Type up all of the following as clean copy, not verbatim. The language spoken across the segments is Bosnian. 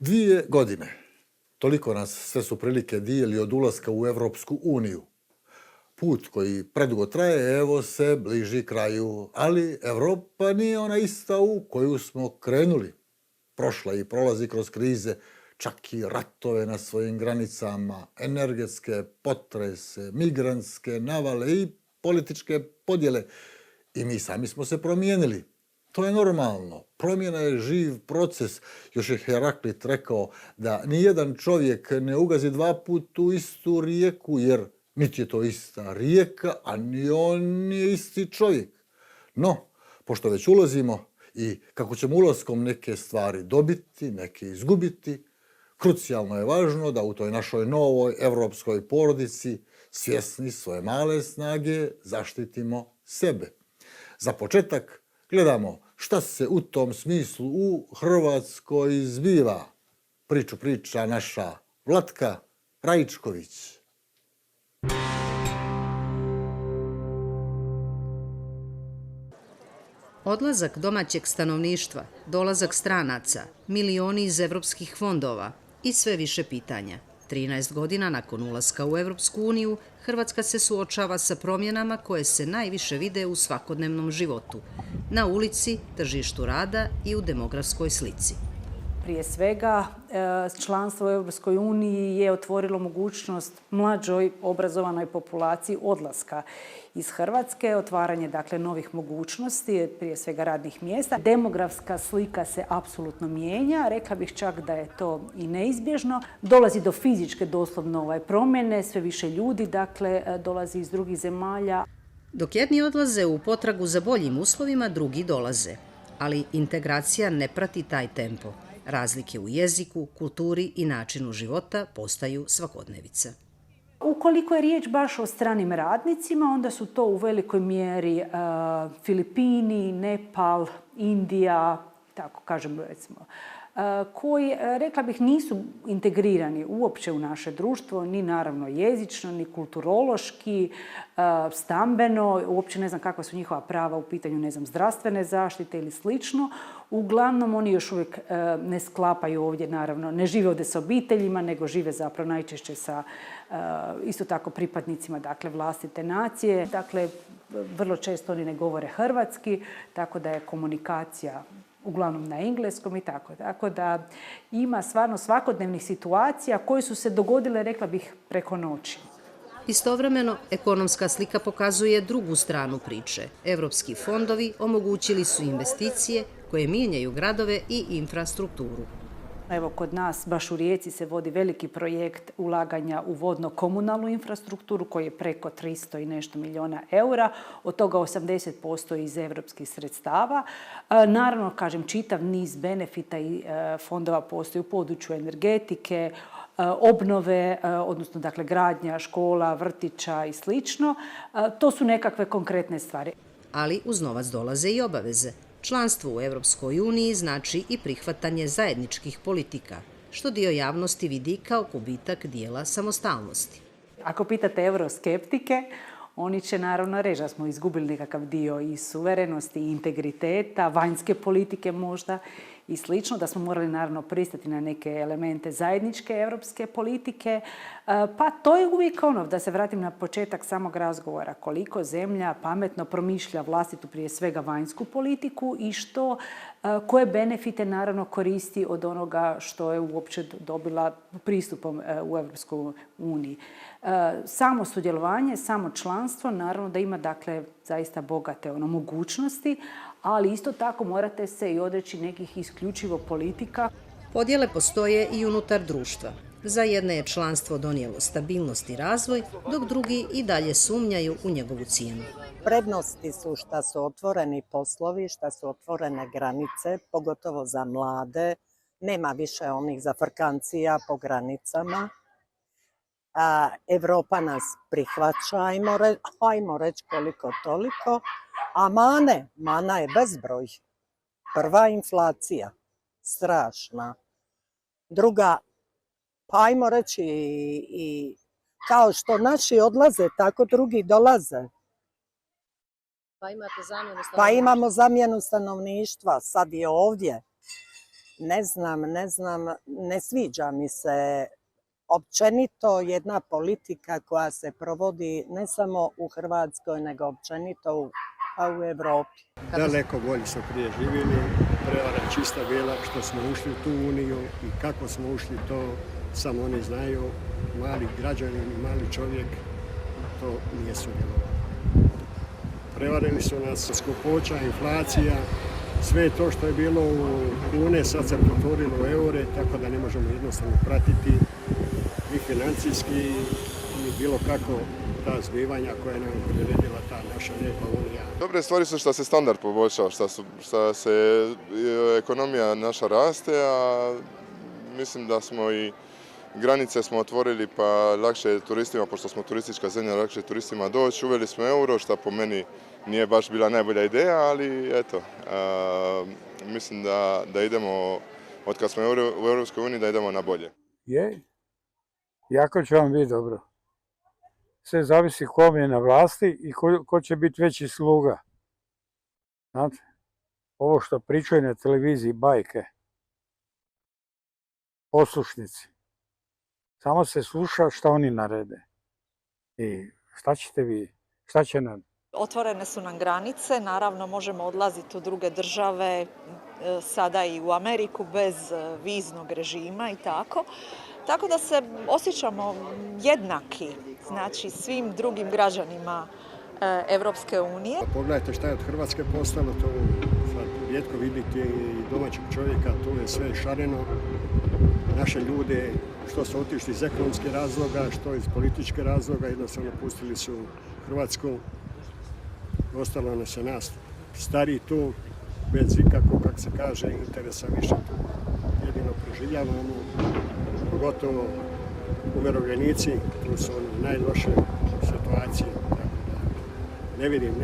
2 godine. Toliko nas sve su prilike dijeli od ulaska u Evropsku uniju. Put koji predugo traje, evo se bliži kraju, ali Evropa nije ona ista u koju smo krenuli. Prošla i prolazi kroz krize, čak i ratove na svojim granicama, energetske potrese, migrantske navale i političke podjele. I mi sami smo se promijenili. To je normalno. Promjena je živ proces. Još je Heraklit rekao da nijedan čovjek ne ugazi 2 puta u istu rijeku, jer niti je to ista rijeka, a ni on nije isti čovjek. No, pošto već ulazimo i kako ćemo ulaskom neke stvari dobiti, neke izgubiti, krucijalno je važno da u toj našoj novoj evropskoj porodici, svjesni svoje male snage, zaštitimo sebe. Za početak gledamo šta se u tom smislu u Hrvatskoj zbiva. Priču priča naša Vlatka Raičković. Odlazak domaćeg stanovništva, dolazak stranaca, milioni iz evropskih fondova i sve više pitanja. 13 godina nakon ulaska u Evropsku uniju, Hrvatska se suočava sa promjenama koje se najviše vide u svakodnevnom životu, na ulici, tržištu rada i u demografskoj slici. Prije svega, članstvo u Europskoj uniji je otvorilo mogućnost mlađoj obrazovanoj populaciji odlaska iz Hrvatske, otvaranje dakle novih mogućnosti, prije svega radnih mjesta. Demografska slika se apsolutno mijenja, rekla bih čak da je to i neizbježno. Dolazi do fizičke doslovno promjene, sve više ljudi dakle dolazi iz drugih zemalja. Dok jedni odlaze u potragu za boljim uslovima, drugi dolaze. Ali integracija ne prati taj tempo. Razlike u jeziku, kulturi i načinu života postaju svakodnevica. Ukoliko je riječ baš o stranim radnicima, onda su to u velikoj mjeri Filipini, Nepal, Indija, tako kažem recimo, koji, rekla bih, nisu integrirani uopće u naše društvo, ni naravno jezično, ni kulturološki, stambeno, uopće ne znam kakva su njihova prava u pitanju, ne znam, zdravstvene zaštite ili slično. Uglavnom, oni još uvijek ne sklapaju ovdje, naravno, ne žive ovdje sa obiteljima, nego žive zapravo najčešće sa isto tako pripadnicima, dakle, vlastite nacije. Dakle, vrlo često oni ne govore hrvatski, tako da je komunikacija uglavnom na engleskom i tako. Tako da ima stvarno svakodnevnih situacija koje su se dogodile, rekla bih, preko noći. Istovremeno, ekonomska slika pokazuje drugu stranu priče. Evropski fondovi omogućili su investicije koje mijenjaju gradove i infrastrukturu. Evo, kod nas, baš u Rijeci, se vodi veliki projekt ulaganja u vodno-komunalnu infrastrukturu koji je preko 300 i nešto milijuna eura, od toga 80% iz evropskih sredstava. Naravno, kažem, čitav niz benefita i fondova postoji u području energetike, obnove, odnosno dakle gradnja škola, vrtića i slično. To su nekakve konkretne stvari. Ali uz novac dolaze i obaveze. Članstvo u Evropskoj uniji znači i prihvatanje zajedničkih politika, što dio javnosti vidi kao gubitak dijela samostalnosti. Ako pitate euroskeptike, oni će naravno reći da smo izgubili nekakav dio i suverenosti, i integriteta, vanjske politike možda i slično, da smo morali naravno pristati na neke elemente zajedničke europske politike. Pa to je uvijek ono, da se vratim na početak samog razgovora, koliko zemlja pametno promišlja vlastitu, prije svega vanjsku politiku i koje benefite naravno koristi od onoga što je uopće dobila pristupom u Europskoj uniji. Samo sudjelovanje, samo članstvo, naravno da ima dakle zaista bogate mogućnosti, ali isto tako morate se i odreći nekih isključivo politika. Podjele postoje i unutar društva. Za jedne je članstvo donijelo stabilnost i razvoj, dok drugi i dalje sumnjaju u njegovu cijenu. Prednosti su što su otvoreni poslovi, što su otvorene granice, pogotovo za mlade. Nema više onih zafrkancija po granicama. Evropa nas prihvaća, ajmo reći koliko toliko. A mana je bezbroj. Prva inflacija, strašna. Druga, pa ajmo reći i kao što naši odlaze, tako drugi dolaze. Pa imate zamjenu stanovništva? Pa imamo zamjenu stanovništva, sad je ovdje. Ne znam, ne sviđa mi se općenito jedna politika koja se provodi ne samo u Hrvatskoj, nego općenito u Europi. Daleko bolje su prije živjeli, prevara je čista bila što smo ušli u tu uniju i kako smo ušli to samo oni znaju, mali građanin i mali čovjek to nije sudjelovao. Prevarili su nas skupoća, inflacija, sve to što je bilo u kune sad se pretvorilo u eure, tako da ne možemo jednostavno pratiti i financijski i bilo kako ta zbivanja koja nam je priredila ta naša lijepa unija. Dobre stvari su što se standard poboljšao, što se ekonomija naša raste, a mislim da smo i granice smo otvorili pa lakše je turistima, pošto smo turistička zemlja, lakše je turistima doći. Uveli smo euro, što po meni nije baš bila najbolja ideja, ali eto, mislim da idemo, od kad smo u Europskoj uniji, da idemo na bolje. Je, jako će vam biti dobro. Sve zavisi kom je na vlasti i ko će biti veći sluga. Znate, ovo što pričaju na televiziji, bajke, poslušnici, samo se sluša šta oni narede. I šta ćete vi, šta će nam? Otvorene su nam granice, naravno možemo odlaziti u druge države, sada i u Ameriku bez viznog režima i tako. Tako da se osjećamo jednaki, znači svim drugim građanima Evropske unije. Pogledajte šta je od Hrvatske postalo, to sad rijetko vidite i domaćeg čovjeka, tu je sve šareno. Naše ljude, što su otišli iz ekonomskih razloga, što iz političke razloga, jednostavno pustili su Hrvatsku. Ostalo nas je nas stariji tu, bez ikakvog, kako se kaže, interesa više tu. Jedino preživljavamo, pogotovo umirovljenici, tu su oni najloše situacije. Ne vidim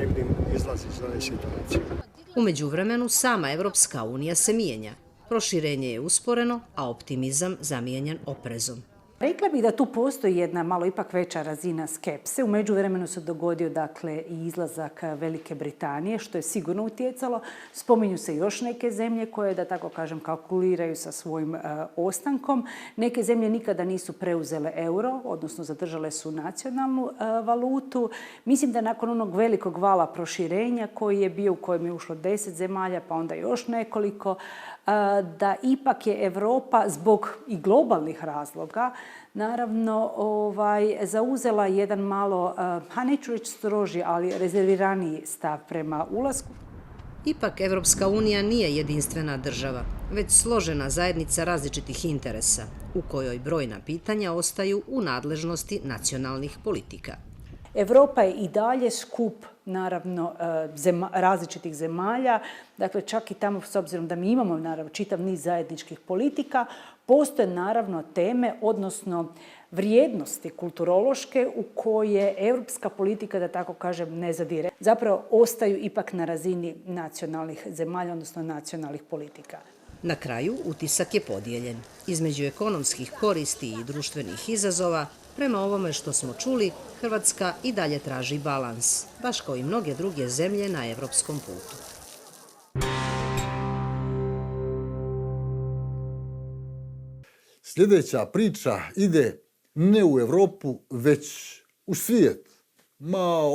izlaz iz ove situacije. U međuvremenu sama Evropska unija se mijenja. Proširenje je usporeno, a optimizam zamijenjen oprezom. Rekla bih da tu postoji jedna malo ipak veća razina skepse. U međuvremenu se dogodio dakle i izlazak Velike Britanije, što je sigurno utjecalo. Spominju se još neke zemlje koje, da tako kažem, kalkuliraju sa svojim ostankom. Neke zemlje nikada nisu preuzele euro, odnosno zadržale su nacionalnu valutu. Mislim da nakon onog velikog vala proširenja koji je bio, u kojem je ušlo 10 zemalja, pa onda još nekoliko, da ipak je Europa zbog i globalnih razloga naravno zauzela jedan malo, neću reći stroži, ali rezerviraniji stav prema ulasku. Ipak Evropska unija nije jedinstvena država, već složena zajednica različitih interesa, u kojoj brojna pitanja ostaju u nadležnosti nacionalnih politika. Europa je i dalje skup, naravno, različitih zemalja. Dakle, čak i tamo, s obzirom da mi imamo, naravno, čitav niz zajedničkih politika, postoje, naravno, teme, odnosno vrijednosti kulturološke u koje europska politika, da tako kažem, ne zadire. Zapravo, ostaju ipak na razini nacionalnih zemalja, odnosno nacionalnih politika. Na kraju, utisak je podijeljen. Između ekonomskih koristi i društvenih izazova, prema ovome što smo čuli, Hrvatska i dalje traži balans, baš kao i mnoge druge zemlje na evropskom putu. Sljedeća priča ide ne u Europu, već u svijet.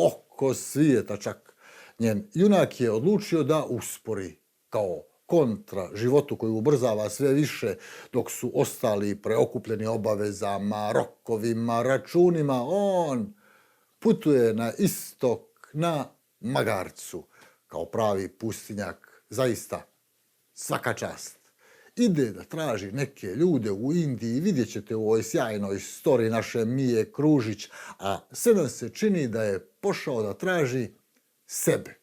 Oko svijeta čak. Njen junak je odlučio da uspori kao kontra životu koji ubrzava sve više, dok su ostali preokupljeni obavezama, rokovima, računima. On putuje na istok, na magarcu, kao pravi pustinjak. Zaista, svaka čast. Ide da traži neke ljude u Indiji, vidjet ćete u ovoj sjajnoj storiji naše Mije Kružić, a sve nam se čini da je pošao da traži sebe.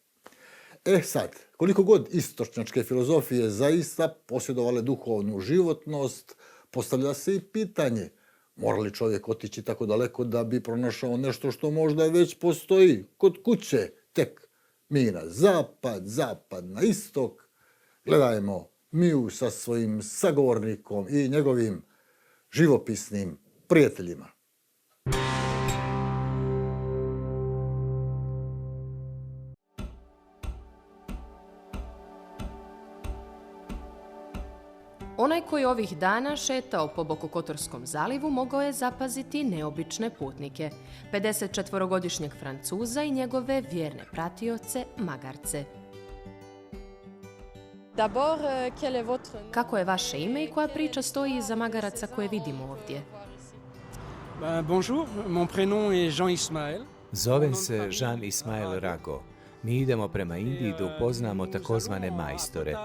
Sad, koliko god istočnjačke filozofije zaista posjedovale duhovnu životnost, postavlja se i pitanje, mora li čovjek otići tako daleko da bi pronašao nešto što možda već postoji kod kuće, tek mi na zapad na istok. Gledajmo Miju sa svojim sagovornikom i njegovim živopisnim prijateljima. koji ovih dana šetao po Bokokotorskom zalivu mogao je zapaziti neobične putnike. 54-godišnjeg Francuza i njegove vjerne pratioce, magarce. Kako je vaše ime i koja priča stoji iza magaraca koje vidimo ovdje? Bonjour, mon prénom est Jean Ismaël. Zovem se Jean Ismaël Rago. Mi idemo prema Indiji da upoznamo takozvane majstore.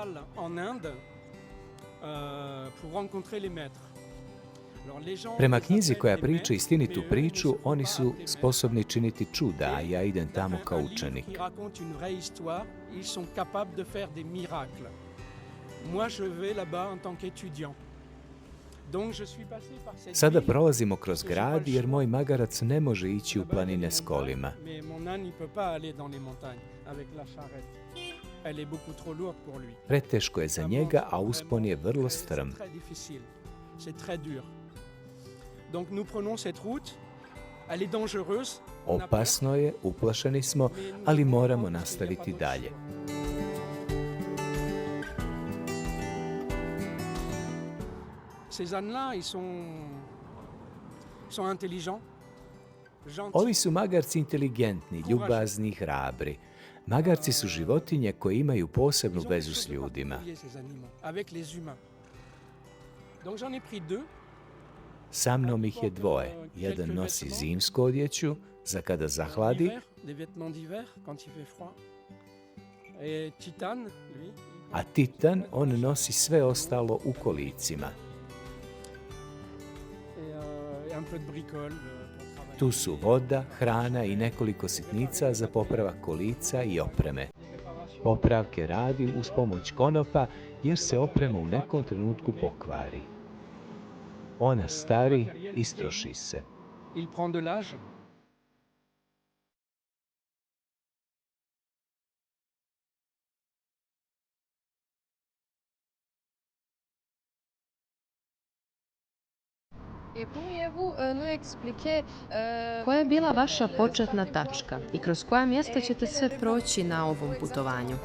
Prema knjizi koja priča istinitu priču, oni su sposobni činiti čuda, a ja idem tamo kao učenik. Sada prolazimo kroz grad jer moj magarac ne može ići u planine s kolima. Preteško je za njega, a uspon je vrlo strm. Opasno je, uplašeni smo, ali moramo nastaviti dalje. Ovi su magarci inteligentni, ljubazni, hrabri. Magarci su životinje koje imaju posebnu vezu s ljudima. Sa mnom ih je dvoje. Jedan nosi zimsku odjeću za kada zahladi, a Titan, on nosi sve ostalo u kolicima. Tu su voda, hrana i nekoliko sitnica za popravak kolica i opreme. Popravke radim uz pomoć konopa jer se oprema u nekom trenutku pokvari. Ona stari, istroši se. Koja je bila vaša početna tačka i kroz koja mjesta ćete sve proći na ovom putovanju?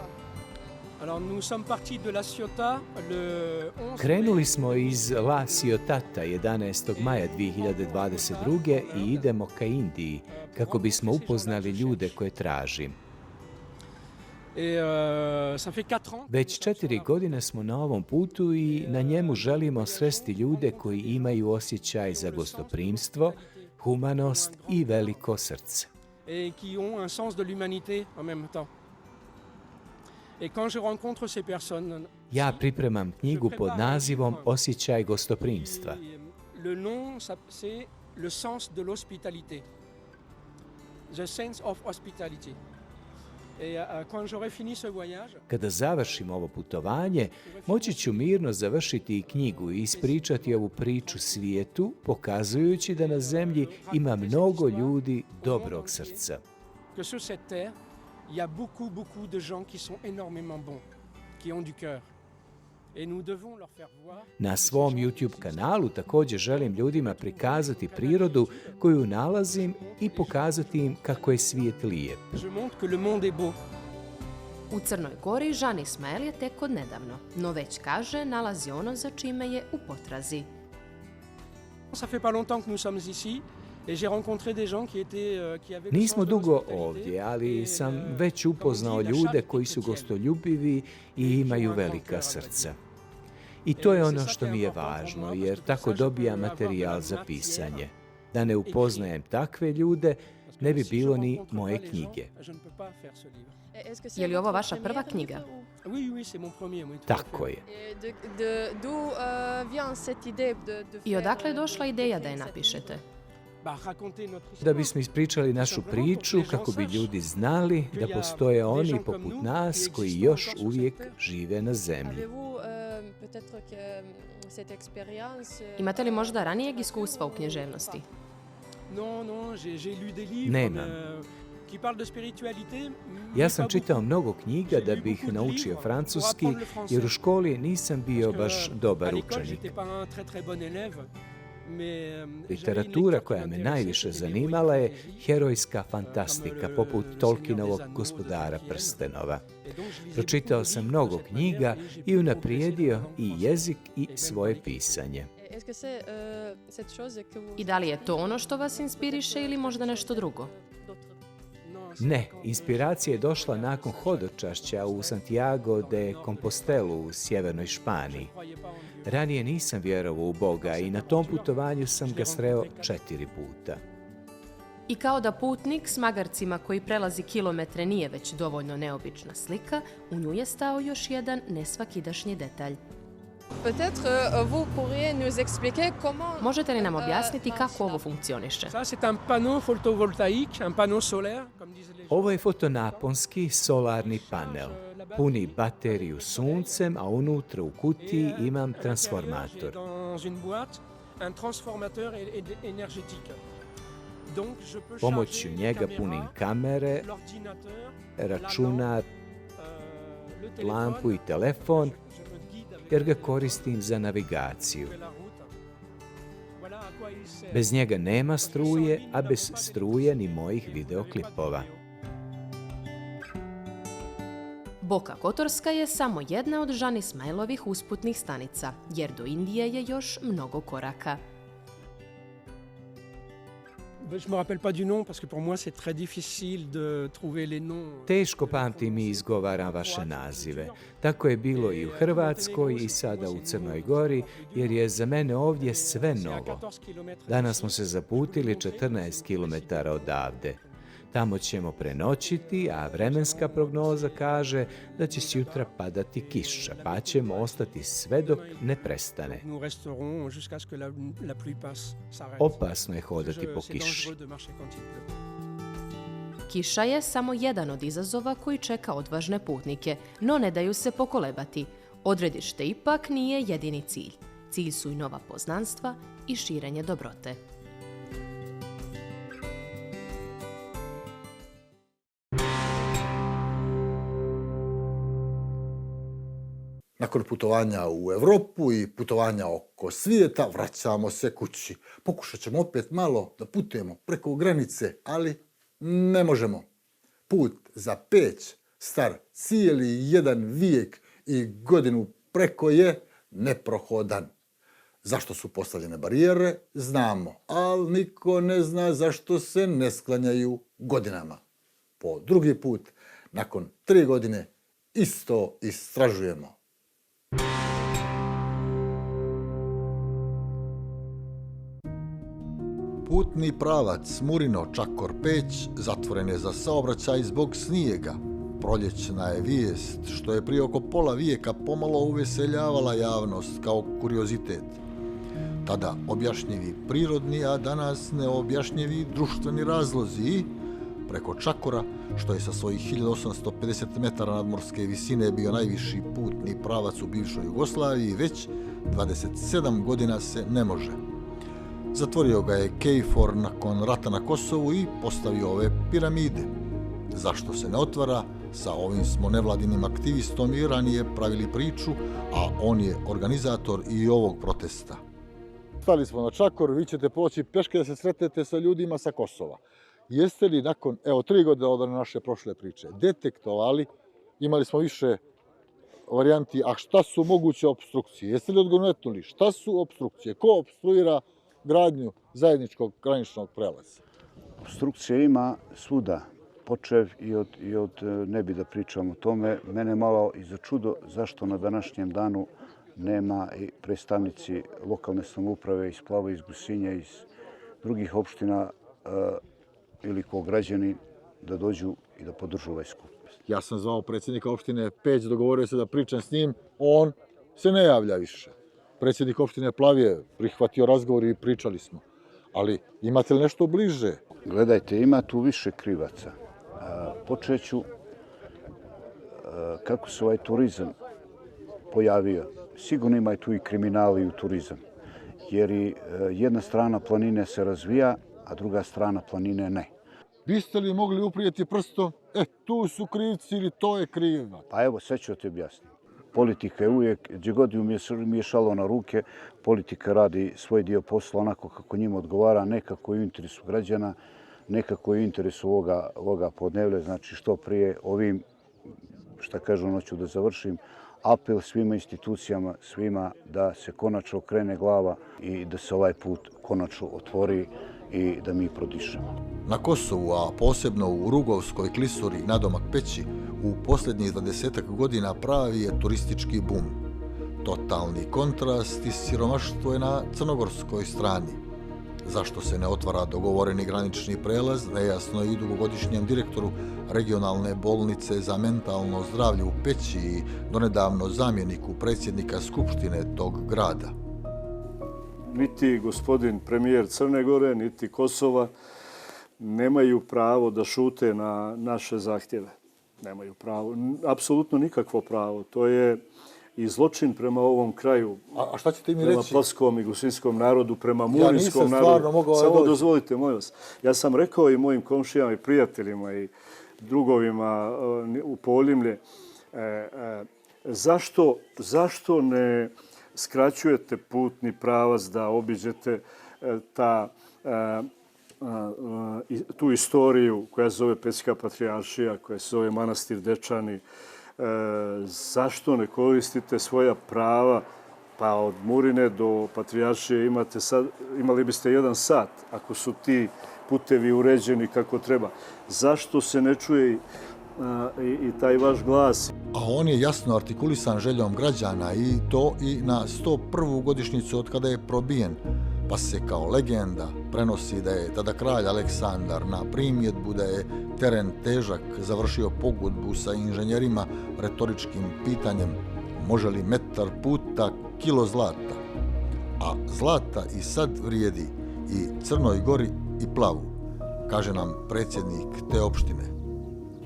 Krenuli smo iz La Ciotata 11. maja 2022. i idemo ka Indiji kako bismo upoznali ljude koje tražim. Već 4 godine smo na ovom putu i na njemu želimo sresti ljude koji imaju osjećaj za gostoprimstvo, humanost i veliko srce. Ja pripremam knjigu pod nazivom Osjećaj gostoprimstva. Kada završim ovo putovanje, moći ću mirno završiti i knjigu i ispričati ovu priču svijetu, pokazujući da na zemlji ima mnogo ljudi dobrog srca. Na svom YouTube kanalu također želim ljudima prikazati prirodu koju nalazim i pokazati im kako je svijet lijep. U Crnoj Gori Jean Ismaël je tek od nedavno, no već kaže nalazi ono za čime je u potrazi. Nismo dugo ovdje, ali sam već upoznao ljude koji su gostoljubivi i imaju velika srca. I to je ono što mi je važno, jer tako dobijam materijal za pisanje. Da ne upoznajem takve ljude, ne bi bilo ni moje knjige. Je li ovo vaša prva knjiga? Tako je. I odakle je došla ideja da je napišete? Da bismo ispričali našu priču, kako bi ljudi znali da postoje oni poput nas koji još uvijek žive na zemlji. Imate li možda ranijeg iskustva u književnosti? Nemam. Ja sam čitao mnogo knjiga da bih naučio francuski, jer u školi nisam bio baš dobar učenik. Literatura koja me najviše zanimala je herojska fantastika, poput Tolkienovog Gospodara prstenova. Pročitao sam mnogo knjiga i unaprijedio i jezik i svoje pisanje. I da li je to ono što vas inspiriše ili možda nešto drugo? Ne, inspiracija je došla nakon hodočašća u Santiago de Compostelu u sjevernoj Španiji. Ranije nisam vjerovao u Boga i na tom putovanju sam ga sreo 4 puta. I kao da putnik s magarcima koji prelazi kilometre nije već dovoljno neobična slika, u nju je stao još jedan nesvakidašnji detalj. Možete li nam objasniti kako ovo funkcioniše? Ovo je fotonaponski solarni panel. Puni bateriju suncem, a unutra u kutiji imam transformator. Pomoću njega punim kamere, računar, lampu i telefon, jer ga koristim za navigaciju. Bez njega nema struje, a bez struje ni mojih videoklipova. Boka Kotorska je samo jedna od Jean Ismailovih usputnih stanica, jer do Indije je još mnogo koraka. Teško pamtim i izgovaram vaše nazive. Tako je bilo i u Hrvatskoj i sada u Crnoj Gori, jer je za mene ovdje sve novo. Danas smo se zaputili 14 km odavde. Tamo ćemo prenoćiti, a vremenska prognoza kaže da će sutra padati kiša, pa ćemo ostati sve dok ne prestane. Opasno je hodati po kiši. Kiša je samo jedan od izazova koji čeka odvažne putnike, no ne daju se pokolebati. Odredište ipak nije jedini cilj. Cilj su i nova poznanstva i širenje dobrote. Nakon putovanja u Europu i putovanja oko svijeta, vraćamo se kući. Pokušat ćemo opet malo da putujemo preko granice, ali ne možemo. Put za Peć, star cijeli jedan vijek i godinu preko je neprohodan. Zašto su postavljene barijere, znamo, ali niko ne zna zašto se ne sklanjaju godinama. Po drugi put, nakon 3 godine, isto istražujemo. Putni pravac Murino-Čakor-Peć zatvoren je za saobraćaj zbog snijega. Proljećna je vijest, što je prije oko pola vijeka pomalo uveseljavala javnost kao kuriozitet. Tada objašnjivi prirodni, a danas neobjašnjivi društveni razlozi i preko Čakora, što je sa svojih 1850 metara nadmorske visine bio najviši putni pravac u bivšoj Jugoslaviji, već 27 godina se ne može. Zatvorio ga je KFOR nakon rata na Kosovu i postavio ove piramide. Zašto se ne otvara? Sa ovim smo nevladinim aktivistom i ranije pravili priču, a on je organizator i ovog protesta. Stali smo na Čakor, vi ćete poći peške da se sretnete sa ljudima sa Kosova. Jeste li nakon, 3 godine od naše prošle priče, detektovali, imali smo više varijanti, a šta su moguće opstrukcije? Jeste li odgonetnuli šta su opstrukcije? Ko opstruira gradnju zajedničkog graničnog prelaza? Opstrukcije ima svuda, počev i od ne bi da pričam o tome. Mene malo i za čudo zašto na današnjem danu nema i predstavnici lokalne samouprave iz Plava, iz Gusinja, iz drugih opština ili ko građani da dođu i da podržu ovaj skup. Ja sam zvao predsjednika opštine Peć, dogovorio se da pričam s njim, on se ne javlja više. Predsjednik opštine Plav je prihvatio razgovor i pričali smo. Ali imate li nešto bliže? Gledajte, ima tu više krivaca. Počeću kako se ovaj turizam pojavio. Sigurno ima tu i kriminal i u turizam. Jer i jedna strana planine se razvija, a druga strana planine ne. Biste li mogli uprijeti prstom, tu su krivci ili to je kriva? Pa evo, sve ću ti objasniti. politika je uvijek, gdje god ju miješalo na ruke, politika radi svoj dio posla onako kako njima odgovara, nekako u interesu građana, nekako u interesu ovoga podnevlja, znači što prije ovim, šta kažu, hoću da završim, apel svima institucijama, svima da se konačno okrene glava i da se ovaj put konačno otvori i da mi prodišemo. Na Kosovu, a posebno u Rugovskoj klisuri nadomak Peći, u posljednjih 20 godina pravi je turistički bum. Totalni kontrast i siromaštvo je na crnogorskoj strani. Zašto se ne otvara dogovoreni granični prelaz, nejasno je i dugogodišnjem direktoru regionalne bolnice za mentalno zdravlje u Peći i donedavno zamjeniku predsjednika Skupštine tog grada. Niti gospodin premijer Crne Gore, niti Kosova nemaju pravo da šute na naše zahtjeve. Nemaju pravo, apsolutno nikakvo pravo. To je i zločin prema ovom kraju. A šta ćete mi prema reći? Prema plaskom i gusinskom narodu, prema murinskom narodu. Samo dozvolite, molim vas. Ja sam rekao i mojim komšijama i prijateljima i drugovima u Poljimlje, zašto ne skraćujete putni pravac da obiđete tu istoriju koja se zove Pećka patrijaršija, koja se zove manastir Dečani. Zašto ne koristite svoja prava? Pa od Murine do patrijaršije imali biste 1 sat ako su ti putevi uređeni kako treba. Zašto se ne čuje i taj vaš glas? A on je jasno artikulisan željom građana i to i na 101. godišnjicu od kada je probijen, pa se kao legenda prenosi da je tada kralj Aleksandar na primjedbu da je teren težak završio pogodbu sa inženjerima retoričkim pitanjem može li metar puta kilo zlata. A zlata i sad vrijedi i Crnoj Gori i Plavu, kaže nam predsjednik te opštine.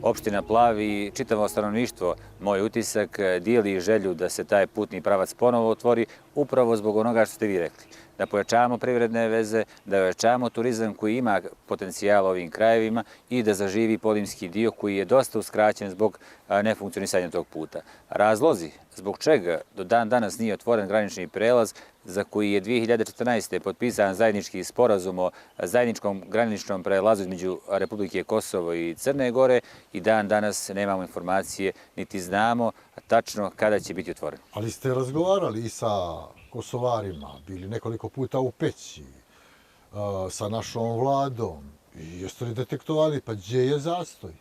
Opština Plav i čitavo stanovništvo, moj utisak, dijeli želju da se taj putni pravac ponovo otvori upravo zbog onoga što ste vi rekli. Da pojačavamo privredne veze, da pojačavamo turizam koji ima potencijal ovim krajevima i da zaživi podimski dio koji je dosta uskraćen zbog nefunkcionisanja tog puta. Razlozi zbog čega do dan danas nije otvoren granični prelaz za koji je 2014. potpisan zajednički sporazum o zajedničkom graničnom prelazu između Republike Kosovo i Crne Gore i dan danas nemamo informacije niti znamo tačno kada će biti otvoren. Ali ste razgovarali i sa Kosovarima, bili nekoliko puta u Peći, sa našom vladom. Jeste li detektovali, pa gdje je zastoj?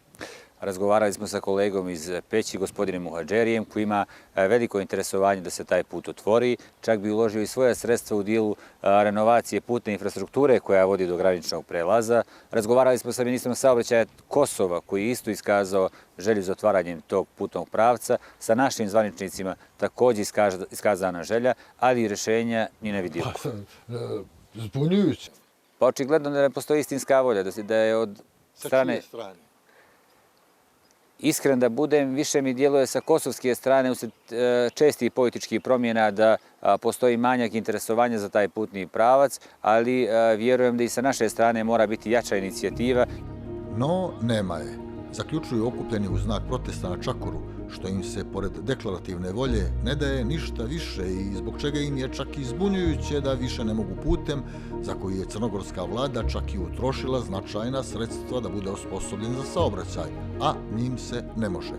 Razgovarali smo sa kolegom iz Peći, gospodinom Muhadžerijem, koji ima veliko interesovanje da se taj put otvori. Čak bi uložio i svoje sredstva u dijelu renovacije putne infrastrukture koja vodi do graničnog prelaza. Razgovarali smo sa ministrom saobraćaja Kosova, koji je isto iskazao želju za otvaranjem tog putnog pravca. Sa našim zvaničnicima također iskazana želja, ali i rješenja ni ne vidimo. Zbunjujuće. Pa očigledno da ne postoji istinska volja, da je od strane... Iskren da budem, više mi djeluje sa kosovske strane usred čestih političkih promjena da postoji manjak interesovanja za taj putni pravac, ali vjerujem da i sa naše strane mora biti jača inicijativa. No, nema je. Zaključuju okupljeni u znak protesta na Čakuru, što im se, pored deklarativne volje, ne daje ništa više i zbog čega im je čak i zbunjujuće da više ne mogu putem, za koji je crnogorska vlada čak i utrošila značajna sredstva da bude osposobljen za saobraćaj, a njim se ne može.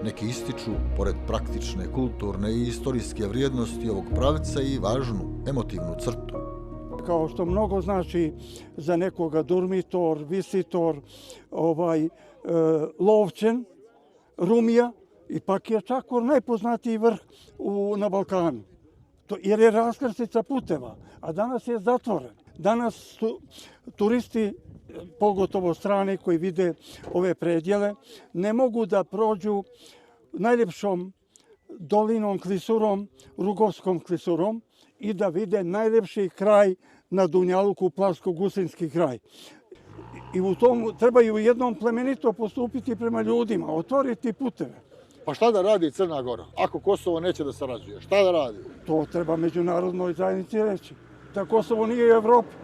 Neki ističu, pored praktične, kulturne i istorijske vrijednosti ovog pravca i važnu emotivnu crtu. Kao što mnogo znači za nekoga Durmitor, Visitor, Lovćen, Rumija, ipak je Čakor najpoznatiji vrh na Balkanu, jer je raskrsnica puteva, a danas je zatvoren. Danas su turisti, pogotovo strane koji vide ove predjele, ne mogu da prođu najljepšom dolinom klisurom, Rugovskom klisurom i da vide najljepši kraj na Dunjaluku, Plavsko-Gusinski kraj. I u tom trebaju jednom plemenito postupiti prema ljudima, otvoriti puteve. Pa šta da radi Crna Gora, ako Kosovo neće da sarađuje? Šta da radi? To treba međunarodnoj zajednici reći, da Kosovo nije u Evropi.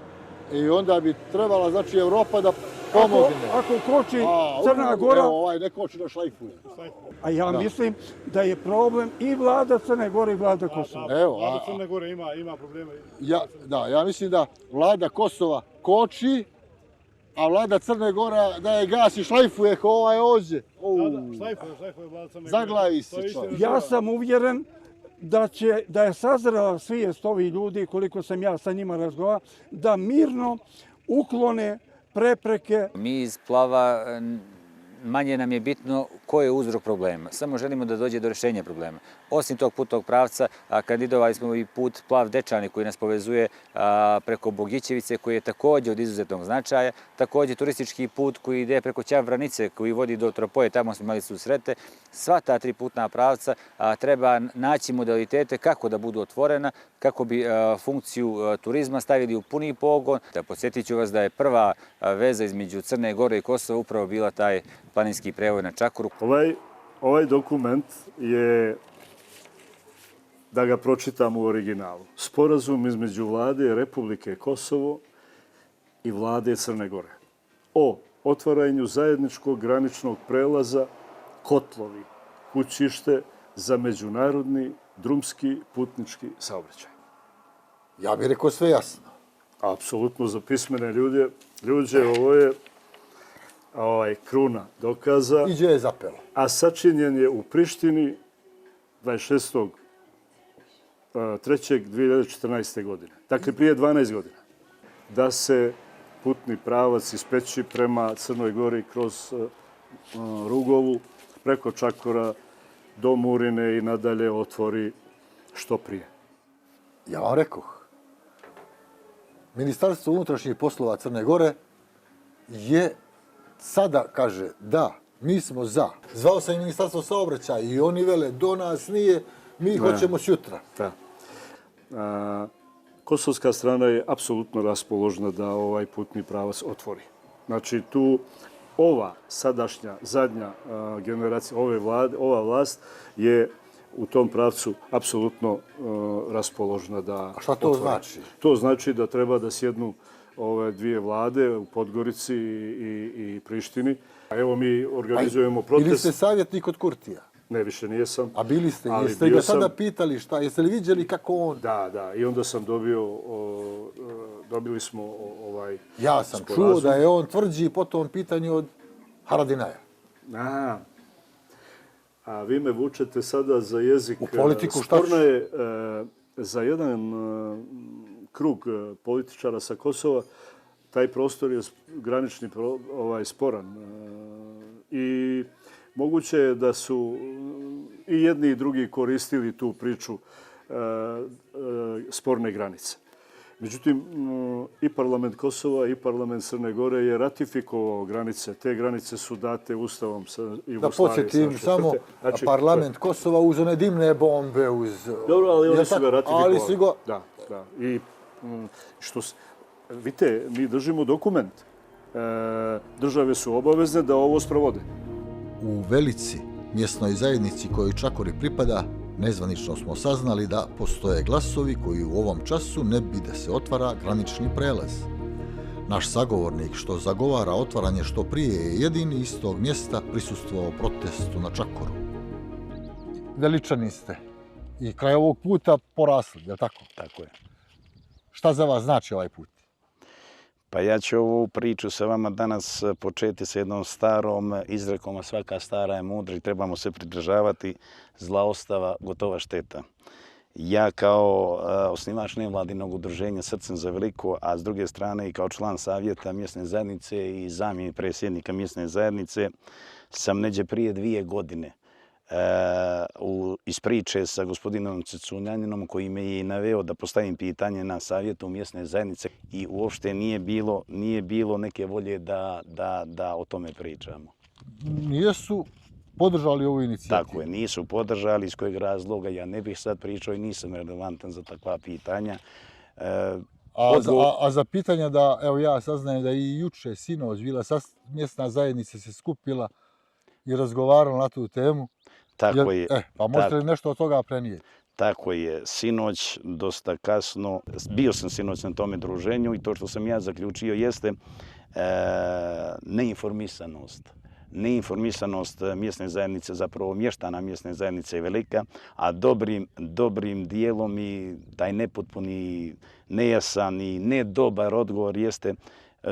I onda bi trebala, znači, Evropa da ako koči Crna Gora... Evo, ovaj ne koči da šlajfuje. A ja mislim da je problem i vlada Crne Gore i vlada Kosova. Evo, Vlada Crne Gore ima probleme. Ja mislim da vlada Kosova koči, a vlada Crne Gora daje gas i šlajfuje ko ovaj ovdje. Šlajfuje vlada Crne Gore. Zaglavi se čovjek. Ja sam uvjeren da je sazrela svijest ovih ljudi, koliko sam ja sa njima razgovarao, da mirno uklone prepreke. Mi iz Plava manje nam je bitno ko je uzrok problema. Samo želimo da dođe do rješenja problema. Osim tog putnog pravca, kandidovali smo i put Plav-Dečani koji nas povezuje preko Bogićevice, koji je također od izuzetnog značaja. Također turistički put koji ide preko Ćavranice, koji vodi do Tropoje, tamo smo imali susrete. Sva ta 3 putna pravca treba naći modalitete kako da budu otvorena, kako bi funkciju turizma stavili u puni pogon. Podsjetit ću vas da je prva veza između Crne Gore i Kosova upravo bila taj planinski prevoj na Čakuru. Ovaj dokument je, da ga pročitam u originalu, sporazum između vlade Republike Kosovo i vlade Crne Gore o otvaranju zajedničkog graničnog prelaza Kotlovi, kućište za međunarodni drumski putnički saobraćaj. Ja bih rekao sve jasno. Apsolutno za pismene ljude, ovo je kruna dokaza. Iđe je zapelo. A sačinjen je u Prištini 26.3.2014. godine. Dakle, prije 12 godina. Da se putni pravac iz Peći prema Crnoj Gori kroz Rugovu, preko Čakora do Murine i nadalje otvori što prije. Ja vam rekoh, Ministarstvo unutrašnjih poslova Crne Gore je sada kaže da, mi smo za. Zvao sam i Ministarstvo saobraćaja i oni vele do nas nije, mi hoćemo sutra. Da. Kosovska strana je apsolutno raspoložena da ovaj putni pravac otvori. Znači tu ova sadašnja, zadnja generacija ova vlast je u tom pravcu apsolutno raspoložena da otvori. A šta to znači? To znači da treba da sjednu ove 2 vlade u Podgorici i Prištini. Evo mi organizujemo protest. Bili ste savjetnik od Kurtija? Ne, više nijesam. A bili ste, jeste ga tada pitali šta, jeste li vidjeli kako on? Da, i onda sam dobili smo ovaj sporazum. Ja sam čuo da je on tvrđi po tom pitanju od Haradinaja. A vi me vučete sada za jezik. U politiku šta sporno je za jedan krug političara sa Kosova, taj prostor je granični sporan. I moguće je da su i jedni i drugi koristili tu priču sporne granice. Međutim, i parlament Kosova i parlament Crne Gore je ratifikovao granice. Te granice su date Ustavom Jugoslavije. Da podsjetim samo, parlament Kosova uz one dimne bombe, uz... Dobro, ali oni su ga ratifikovali. Ali su ga... Da. I vidite, mi držimo dokument. Države su obavezne da ovo sprovode. U Velici, mjesnoj zajednici kojoj Čakori pripada, nezvanično smo saznali da postoje glasovi koji u ovom času ne bi da se otvara granični prelaz. Naš sagovornik što zagovara otvaranje što prije je jedini iz tog mjesta prisustvovao protestu na Čakoru. Veličani ste i kraj ovog puta porasli, je li tako? Tako je. Šta za vas znači ovaj put? Pa ja ću ovu priču sa vama danas početi sa jednom starom izrekom, a svaka stara je mudra i trebamo se pridržavati. Zla ostava, gotova šteta. Ja kao osnivač nevladinog udruženja Srcem za veliko, a s druge strane i kao član savjeta mjesne zajednice i zamjenik predsjednika mjesne zajednice, sam neđe prije 2 godine iz priče sa gospodinom Cecunjaninom koji me je naveo da postavim pitanje na savjetu mjesne zajednice i uopšte nije bilo neke volje da o tome pričamo. Nisu podržali ovu inicijativu? Tako je, nisu podržali, iz kojeg razloga ja ne bih sad pričao i nisam relevantan za takva pitanja. A za pitanja da, evo ja saznajem da i juče, sinoć, bila mjesna zajednica se skupila i razgovarala na tu temu. Tako je. Pa možete li nešto od toga prenijeti? Tako je. Sinoć, dosta kasno, bio sam sinoć na tome druženju i to što sam ja zaključio jeste Neinformisanost mjesne zajednice, zapravo mještana mjesne zajednice je velika, a dobrim dijelom i taj nepotpuni, nejasan i nedobar odgovor jeste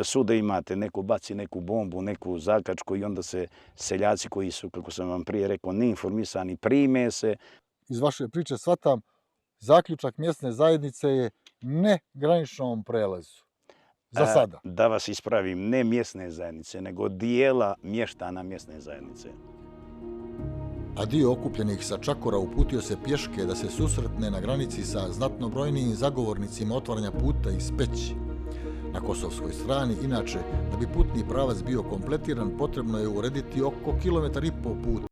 svuda imate neko baci neku bombu, neku zakačku i onda se seljaci koji su, kako sam vam prije rekao, neinformisani, prime se. Iz vaše priče shvatam, zaključak mjesne zajednice je ne graničnom prelazu. Za sada. Da vas ispravim, ne mjesne zajednice, nego dijela mještana mjesne zajednice. A dio okupljenih sa Čakora uputio se pješke da se susretne na granici sa znatno brojnijim zagovornicima otvaranja puta iz Peći. Na kosovskoj strani, inače, da bi putni pravac bio kompletiran, potrebno je urediti oko 1,5 kilometra puta.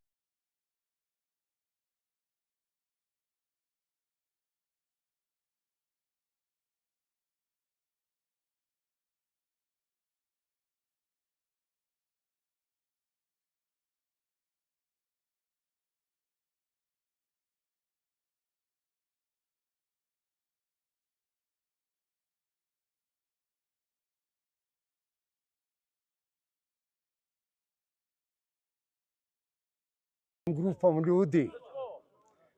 Grupom ljudi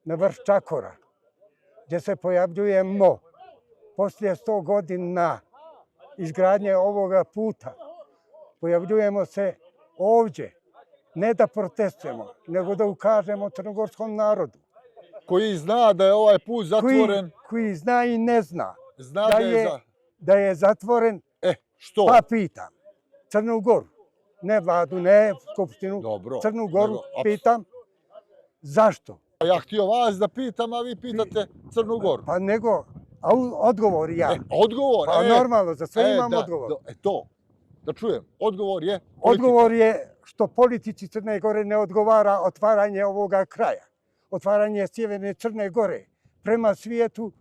na vrh Čakora, gdje se pojavljujemo poslije 100 godina izgradnje ovoga puta. Pojavljujemo se ovdje, ne da protestujemo, nego da ukažemo crnogorskom narodu. Koji zna da je ovaj put zatvoren? Koji zna i ne zna. Zna da je zatvoren. Što? Pa pitam. Crnu Goru. Ne vladu, ne skupštinu. Dobro. Crnu Goru pitam. Zašto? Ja htio vas da pitam, a vi pitate Crnu Goru. Pa nego, odgovor ja. Odgovor? Pa normalno, za sve imam odgovor. To, da čujem. Odgovor je? Odgovor je što politici Crne Gore ne odgovara otvaranje ovoga kraja. Otvaranje sjeverne Crne Gore prema svijetu,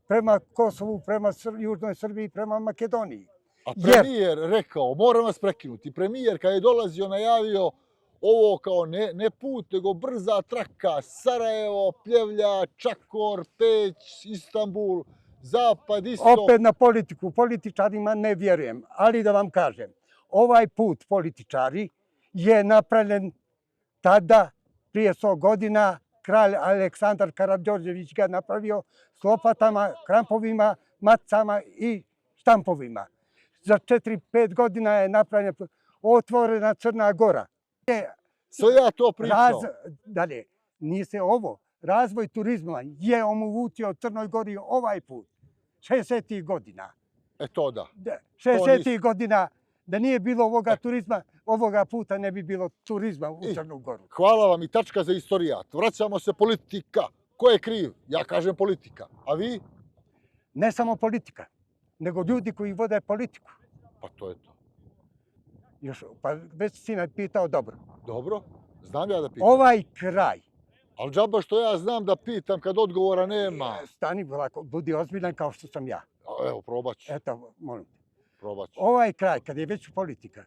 prema Kosovu, prema Južnoj Srbiji, prema Makedoniji. A premijer rekao, moram vas prekinuti, premijer kad je dolazio najavio ovo kao ne put, nego brza traka, Sarajevo, Pljevlja, Čakor, Peć, Istanbul, Zapad, Istok. Opet na politiku, političarima ne vjerujem, ali da vam kažem, ovaj put političari je napravljen tada, prije 100 godina, kralj Aleksandar Karađorđević ga napravio s lopatama, krampovima, macama i štampovima. Za 4-5 godina je napravljena otvorena Crna Gora. Sve ja to pričao. Dalje, nije se ovo. Razvoj turizma je omogućio Crnoj Gori ovaj put. 60. godina. To da. 60. godina, da nije bilo ovoga turizma, ovoga puta ne bi bilo turizma u Crnu Goru. Hvala vam i tačka za istorijat. Vraćamo se politika. Ko je kriv? Ja kažem politika. A vi? Ne samo politika, nego ljudi koji vode politiku. Pa to je to. Pa već si me pitao dobro. Dobro, znam ja da pitam. Ovaj kraj. Ali džaba što ja znam da pitam kad odgovora nema. Stani, budi ozbiljan kao što sam ja. Evo, probat ću. Eto, molim te. Probat ću. Ovaj kraj, kad je već politika,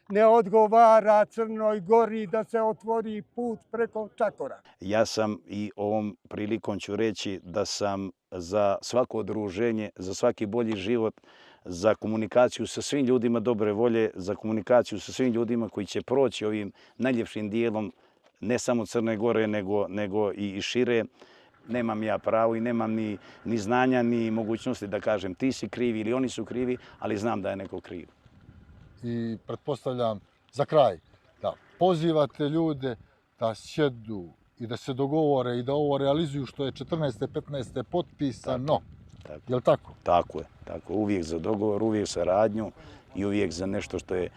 ne odgovara Crnoj Gori da se otvori put preko Čakora. Ja sam i ovom prilikom ću reći da sam za svako udruženje, za svaki bolji život, za komunikaciju sa svim ljudima dobre volje, za komunikaciju sa svim ljudima koji će proći ovim najljepšim dijelom, ne samo Crne Gore, nego i šire. Nemam ja pravo i nemam ni znanja, ni mogućnosti da kažem ti si krivi ili oni su krivi, ali znam da je neko kriv. I pretpostavljam, za kraj, da pozivate ljude da sjedu i da se dogovore i da ovo realizuju što je 14. 15. potpisano. Je li tako? Tako je. Uvijek za dogovor, uvijek saradnju i uvijek za nešto što je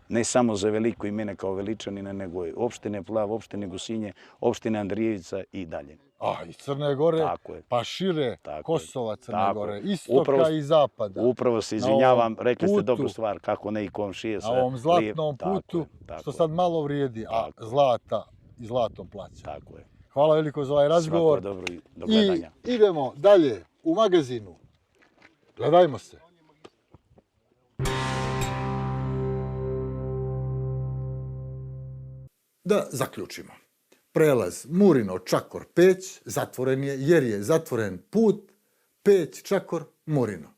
ne samo za veliko imene kao Veličanina, nego i opštine Plav, opštine Gusinje, opštine Andrijevica i dalje. Iz Crne Gore, pa šire Kosova, Crne Gore, istoka i zapada. Upravo se izvinjavam, rekli ste dobru stvar, kako ne i komšije. Na ovom zlatnom putu, što sad malo vrijedi, a zlata i zlatom plaća. Tako je. Hvala veliko za ovaj razgovor. Svako dobro i do gledanja. I idemo dalje u magazinu. Gledajmo se. Da zaključimo. Prelaz Murino, Čakor, Peć zatvoren je jer je zatvoren put Peć, Čakor, Murino.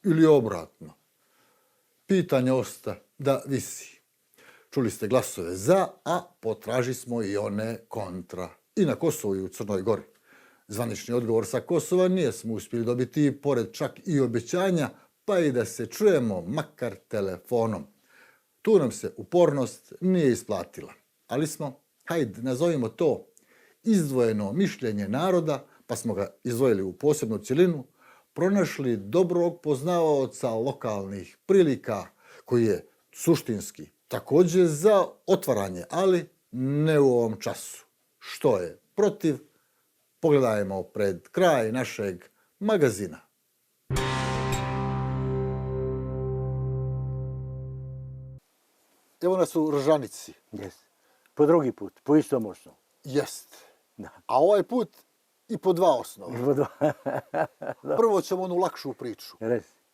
Ili obratno. Pitanje osta da visi. Čuli ste glasove za, a potraži smo i one kontra. I na Kosovu i u Crnoj Gori. Zvanični odgovor sa Kosova nije smo uspjeli dobiti, pored čak i obećanja, pa i da se čujemo makar telefonom. Tu nam se upornost nije isplatila. Ali smo, hajde, nazovimo to izdvojeno mišljenje naroda, pa smo ga izdvojili u posebnu cjelinu, pronašli dobrog poznavaoca lokalnih prilika, koji je suštinski također za otvaranje, ali ne u ovom času. Što je protiv? Pogledajmo pred kraj našeg magazina. Evo nas u Ržanici. Jest. Po drugi put, po istom osnovu. Jest. A ovaj put i po dva osnova. Prvo ćemo onu lakšu priču.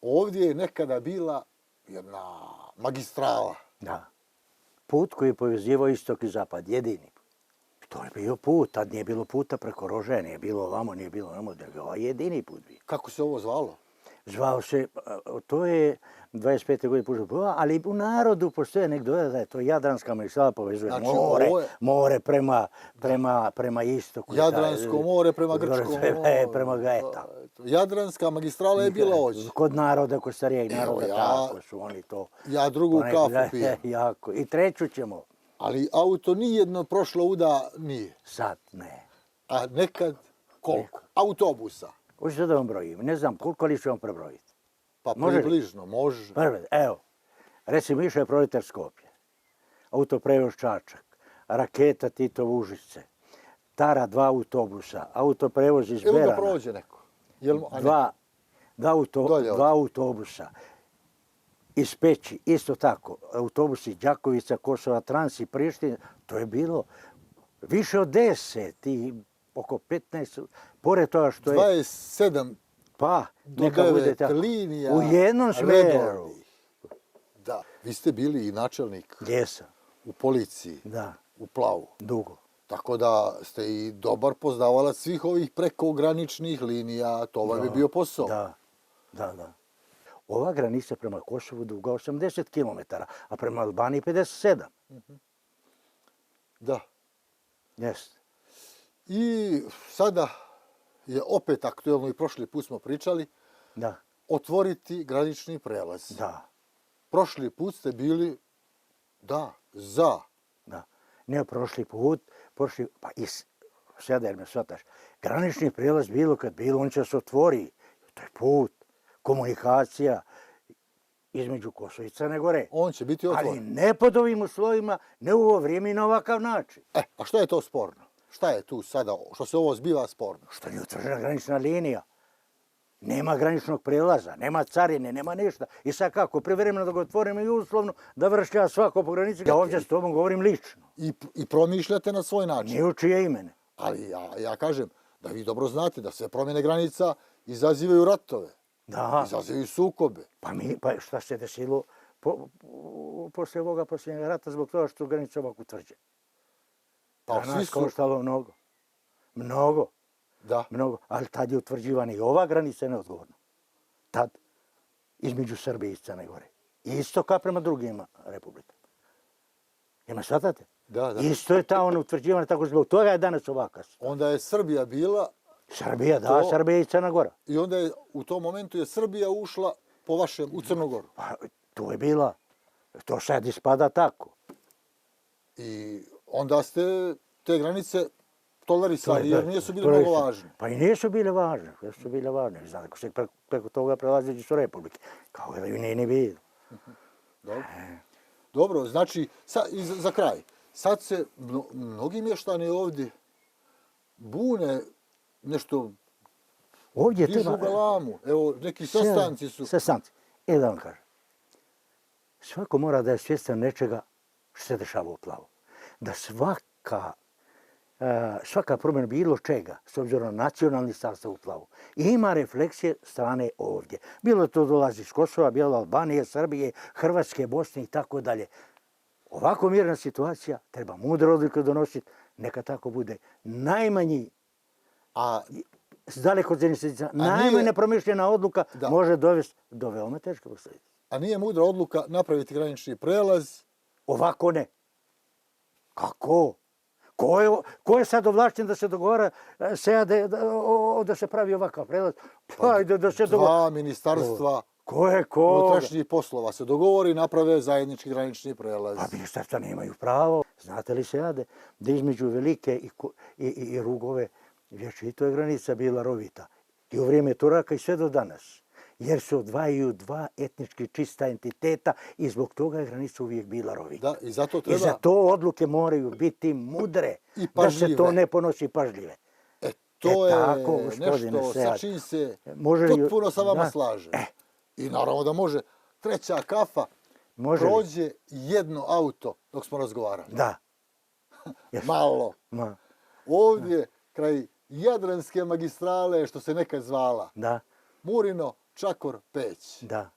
Ovdje je nekada bila jedna magistrala. Da. Put koji je povezivao istok i zapad, jedini. To je bio put, tad nije bilo puta preko Rože, nije bilo ovamo, nije bilo ovamo, nego jedini put bio. Kako se ovo zvalo? Zvao se, to je 25. godine pušao, ali u narodu postoje nekdo da je to Jadranska magistrala povezuje Znači, more prema istoku. Jadransko more prema Grčkom more. Prema Gaeta. Jadranska magistrala je bila ovdje. Kod naroda, kod starijeg naroda, tako su oni to. Ja drugu kafu pijem. Jako. I treću ćemo. Ali auto nijedno prošlo uda nije. Sad ne. A nekad koliko? Autobusa. Hoćete da vam brojim? Ne znam koliko li ću vam prebrojiti. Pa približno, može. Evo, recimo išao je Proletar Skopje, autoprevoz Čačak, raketa Titov Užice, Tara 2 autobusa, autoprevoz iz Berana. Evo da prođe neko. Dva autobusa. Iz Peći, isto tako, autobusi Đakovica, Kosova, Trans i Priština, to je bilo više od 10 i oko 15, pored toga što je... 27 pa, do 9 linija u jednom smeru. Da, vi ste bili i načelnik. Jesam. U policiji. Da. U Plavu. Dugo. Tako da ste i dobar poznavalac svih ovih prekograničnih linija, to vam je bio posao. Da. Ova granica prema Kosovu duga 80 km, a prema Albaniji 57. Da. Jeste. I sada je opet aktuelno, i prošli put smo pričali, otvoriti granični prelaz. Da. Prošli put ste bili, za. Da. Ne prošli put, pa i sada jer me shvataš, granični prelaz bilo kad bilo, on će se otvori. To je put, komunikacija između Kosova i Crne Gore. On će biti otvoren. Ali ne pod ovim uslovima, ne u ovo vrijeme i na ovakav način. A što je to sporno? Šta je tu sada, što se ovo zbiva sporno? Što nije utvrđena granična linija. Nema graničnog prelaza, nema carine, nema ništa. I sad kako, privremeno da ga otvorimo i uslovno da vršlja svako po granici. Ja ovdje s tobom govorim lično. I promišljate na svoj način. Nije u čije imene. Ali ja kažem da vi dobro znate da sve promjene granica izazivaju ratove. Da. Izazivaju sukobe. Pa šta se desilo poslije ovoga posljednjeg rata zbog toga što granica ovako utvrđe? Pa nas koštalo mnogo. Mnogo. Da. Mnogo. Ali tad je utvrđivana i ova granica neodgovorna. Tad. Između Srbije i Crne Gore. Istoka prema drugim republikama. Jel' shvatate? Da. Isto je ta ona utvrđivana, tako zbog toga je danas ovakav. Onda je Srbija bila... Srbija i Crna Gora. I onda je u tom momentu je Srbija ušla po vašem u Crnu Goru. Pa tu je bila. To sad ispada tako. I onda ste te granice tolerisali jer nisu bile mnogo važne. Pa i nisu bile važne. Znate, ako se preko toga prelazeći su republike. Kao da ju nije ni bilo. Dobro, znači, za kraj. Sad se mnogi mještani ovdje bune nešto dižu galamu. Evo, neki sastanci su. Sastanci. Da vam kažem. Svako mora da je svjestan nečega što se dešava u Plavu. Da svaka promjena bilo čega, s obzirom na nacionalni sastav u Plavu, ima refleksije strane ovdje. Bilo to dolazi iz Kosova, bilo Albanije, Srbije, Hrvatske, Bosne i tako dalje. Ovako mirna situacija, treba mudro odluke donositi, neka tako bude. Najmanji, s daleko od zemljišta, najmanje nepromišljena odluka može dovesti do veoma teške posljedice. A nije mudra odluka napraviti granični prelaz? Ovako ne. Kako? Ko je sad ovlašćen da se dogovara da se pravi ovakav prelaz? Pa, da se Dva ministarstva unutrašnjih poslova se dogovori i naprave zajednički granični prelaz. Pa ministarstva nemaju pravo. Znate li Seade, da između Velike i Rugove vječito je granica bila rovita. I u vrijeme Turaka i sve do danas. Jer se odvajaju dva etnički čista entiteta i zbog toga je granica uvijek bila rovita. Da, i zato to odluke moraju biti mudre, da se to ne ponosi pažljive. To je tako, nešto sa čim se potpuno sa vama slaže. I naravno da može. Treća kafa, prođe jedno auto dok smo razgovarali. Da. Malo. Ovdje, kraj Jadranske magistrale, što se nekad zvala. Da. Murino, Čakor, Peć. Da.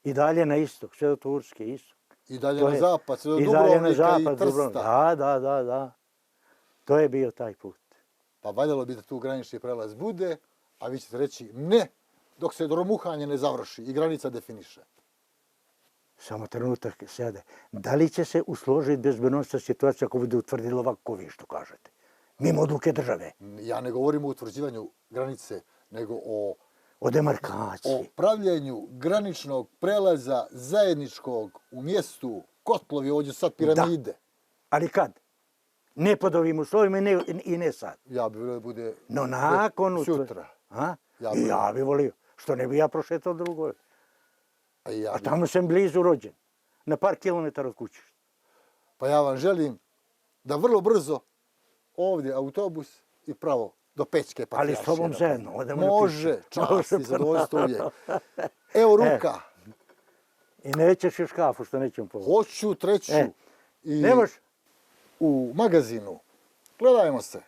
I dalje na istok, sve do Turske, istok. I dalje na zapad, sve do Dubrovnika i Trsta. Da. To je bio taj put. Pa valjalo bi da tu granični prelaz bude, a vi ćete reći ne, dok se dromuhanje ne završi i granica definiše. Samo trenutak Seade. Da li će se usložiti bezbednosna situacija ako bude utvrdilo ovako vi što kažete? Mimo odluke države. Ja ne govorim o utvrđivanju granice, nego o demarkaciji. O pravljenju graničnog prelaza zajedničkog u mjestu Kotlovi, ovdje sad piramide. Da. Ali kad? Ne pod ovim uslovima i ne sad. Ja bih volio da bude sutra. Ja bih volio. Što ne bi ja prošetao drugoj. A tamo sam blizu rođen. Na par kilometara od kuće. Pa ja vam želim da vrlo brzo ovdje autobus i pravo do Pećke patrijaršije. Ali s tobom zajedno. Može, čast i zadovoljstvo uvijek. Evo ruka. I nećeš još kafu što nećemo pomoći. Hoću treću. Ne možeš. U magazinu. Gledajmo se.